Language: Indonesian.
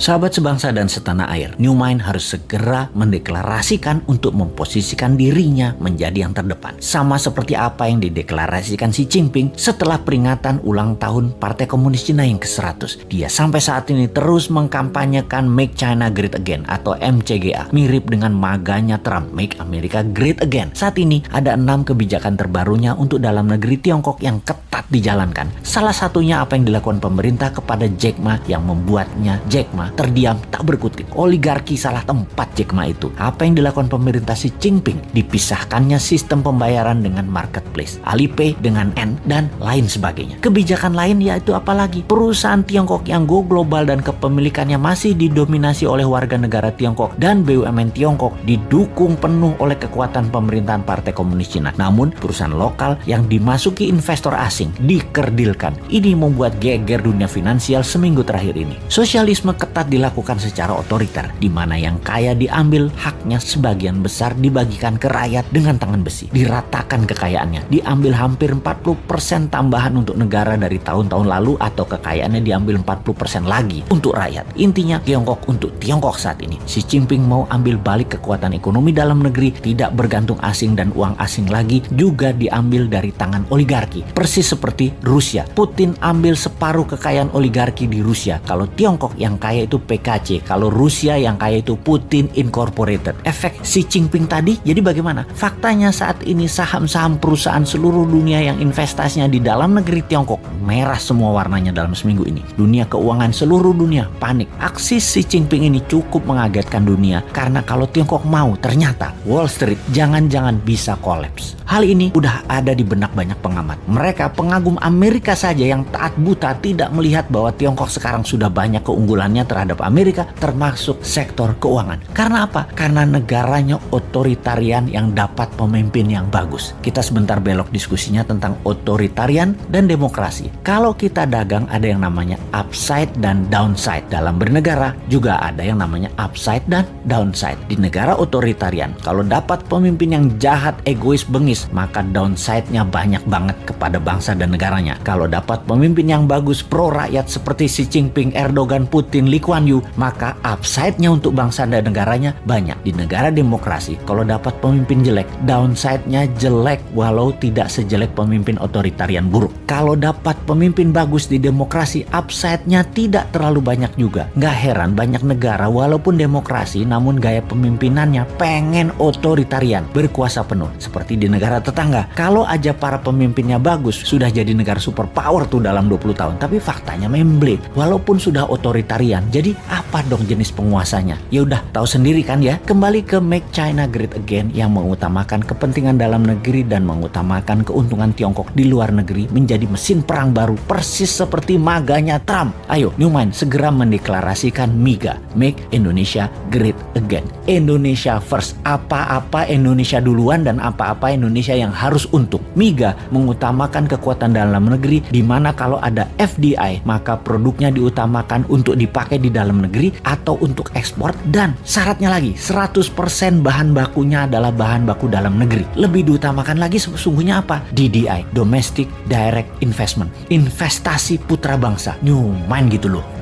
Sahabat sebangsa dan setanah air, New Mind harus segera mendeklarasikan untuk memposisikan dirinya menjadi yang terdepan. Sama seperti apa yang dideklarasikan Xi Jinping setelah peringatan ulang tahun Partai Komunis Cina yang ke-100. Dia sampai saat ini terus mengkampanyekan Make China Great Again atau MCGA, mirip dengan maganya Trump, Make America Great Again. Saat ini ada 6 kebijakan terbarunya untuk dalam negeri Tiongkok yang ketat dijalankan. Salah satunya apa yang dilakukan pemerintah kepada Jack Ma yang membuatnya Jack Ma terdiam tak berkutik. Oligarki salah tempat Jack Ma itu. Apa yang dilakukan pemerintah Xi Jinping? Dipisahkannya sistem pembayaran dengan marketplace, Alipay dengan N dan lain sebagainya. Kebijakan lain yaitu apalagi? Perusahaan Tiongkok yang go global dan kepemilikannya masih didominasi oleh warga negara Tiongkok dan BUMN Tiongkok didukung penuh oleh kekuatan pemerintahan Partai Komunis Cina. Namun perusahaan lokal yang dimasuki investor asing dikerdilkan. Ini membuat geger dunia finansial seminggu terakhir ini. Sosialisme ketat dilakukan secara otoriter, di mana yang kaya diambil haknya, sebagian besar dibagikan ke rakyat dengan tangan besi. Diratakan kekayaannya, diambil hampir 40% tambahan untuk negara dari tahun-tahun lalu, atau kekayaannya diambil 40% lagi untuk rakyat. Intinya Tiongkok untuk Tiongkok saat ini. Xi Jinping mau ambil balik kekuatan ekonomi dalam negeri, tidak bergantung asing dan uang asing lagi, juga diambil dari tangan oligarki. Persis seperti Rusia. Putin ambil separuh kekayaan oligarki di Rusia. Kalau Tiongkok yang kaya itu PKC, kalau Rusia yang kaya itu Putin Incorporated. Efek Xi Jinping tadi jadi bagaimana? Faktanya saat ini saham-saham perusahaan seluruh dunia yang investasinya di dalam negeri Tiongkok merah semua warnanya dalam seminggu ini. Dunia keuangan seluruh dunia panik. Aksi Xi Jinping ini cukup mengagetkan dunia, karena kalau Tiongkok mau, ternyata Wall Street jangan-jangan bisa kolaps. Hal ini udah ada di benak banyak pengamat. Mereka pengagum Amerika saja yang taat buta tidak melihat bahwa Tiongkok sekarang sudah banyak keunggulannya terhadap Amerika, termasuk sektor keuangan. Karena apa? Karena negaranya otoritarian yang dapat pemimpin yang bagus. Kita sebentar belok diskusinya tentang otoritarian dan demokrasi. Kalau kita dagang ada yang namanya upside dan downside. Dalam bernegara juga ada yang namanya upside dan downside. Di negara otoritarian, kalau dapat pemimpin yang jahat, egois, bengis, maka downside-nya banyak banget kepada bangsa dan negaranya. Kalau dapat pemimpin yang bagus, pro rakyat seperti Xi Jinping, Erdogan, Putin, Lee Kuan Yew, maka upside-nya untuk bangsa dan negaranya banyak. Di negara demokrasi, kalau dapat pemimpin jelek, downside-nya jelek walau tidak sejelek pemimpin otoritarian buruk. Kalau dapat pemimpin bagus di demokrasi, upside-nya tidak terlalu banyak juga. Nggak heran banyak negara walaupun demokrasi namun gaya pemimpinannya pengen otoritarian, berkuasa penuh. Seperti di negara tetangga, kalau aja para pemimpinnya bagus, sudah jadi negara superpower tuh dalam 20 tahun. Tapi faktanya memble, walaupun sudah otoritarian, jadi apa dong jenis penguasanya? Ya udah tahu sendiri kan ya. Kembali ke Make China Great Again yang mengutamakan kepentingan dalam negeri dan mengutamakan keuntungan Tiongkok di luar negeri menjadi mesin perang baru, persis seperti maganya Trump. Ayo New Mind segera mendeklarasikan MIGA, Make Indonesia Great Again. Indonesia first. Apa-apa Indonesia duluan dan apa-apa Indonesia yang harus untung. MIGA mengutamakan kekuatan dalam negeri, di mana kalau ada FDI maka produknya diutamakan untuk dipakai di dalam negeri atau untuk ekspor, dan syaratnya lagi 100% bahan bakunya adalah bahan baku dalam negeri. Lebih diutamakan lagi sesungguhnya apa? DDI, Domestic Direct Investment, investasi putra bangsa. New Mind gitu loh.